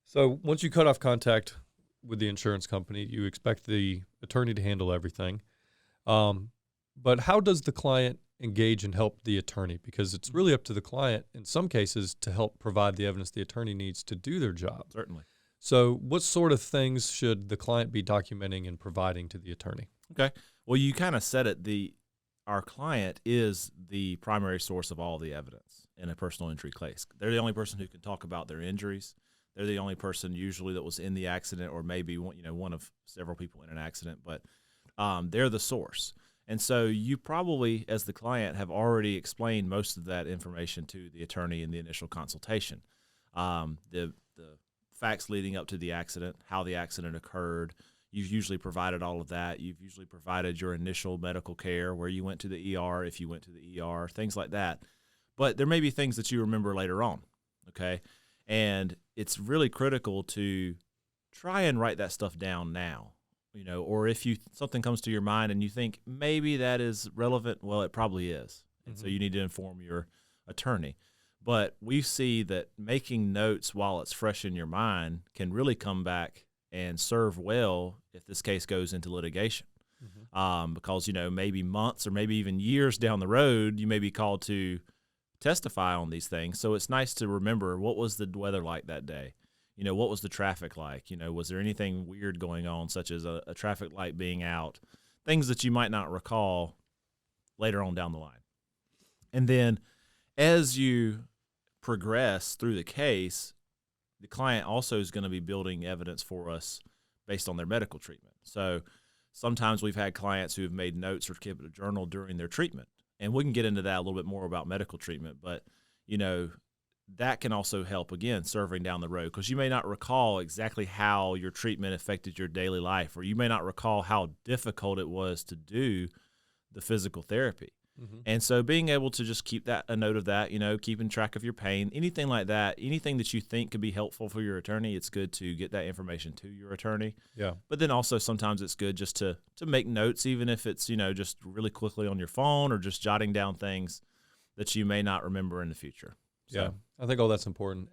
So once you cut off contact with the insurance company, you expect the attorney to handle everything. But how does the client engage and help the attorney? Because it's really up to the client in some cases to help provide the evidence the attorney needs to do their job. Certainly. So what sort of things should the client be documenting and providing to the attorney? Okay. Well, you kind of said it. Our client is the primary source of all the evidence in a personal injury case. They're the only person who can talk about their injuries. They're the only person usually that was in the accident, or maybe one of several people in an accident, but they're the source. And so you probably, as the client, have already explained most of that information to the attorney in the initial consultation. The facts leading up to the accident, how the accident occurred. You've usually provided all of that. You've usually provided your initial medical care, where you went to the ER, if you went to the ER, things like that. But there may be things that you remember later on, okay? And it's really critical to try and write that stuff down now, or if something comes to your mind and you think maybe that is relevant, well, it probably is. And so you need to inform your attorney. But we see that making notes while it's fresh in your mind can really come back and serve well if this case goes into litigation. Because, maybe months or maybe even years down the road, you may be called to testify on these things. So it's nice to remember, what was the weather like that day? What was the traffic like? Was there anything weird going on, such as a traffic light being out? Things that you might not recall later on down the line. And then as you progress through the case, the client also is going to be building evidence for us based on their medical treatment. So sometimes we've had clients who have made notes or kept a journal during their treatment. And we can get into that a little bit more about medical treatment. But, that can also help, again, serving down the road, because you may not recall exactly how your treatment affected your daily life, or you may not recall how difficult it was to do the physical therapy. And so being able to just keep a note of that, keeping track of your pain, anything like that, anything that you think could be helpful for your attorney, it's good to get that information to your attorney. Yeah. But then also sometimes it's good just to make notes, even if it's, just really quickly on your phone, or just jotting down things that you may not remember in the future. So. Yeah, I think all that's important.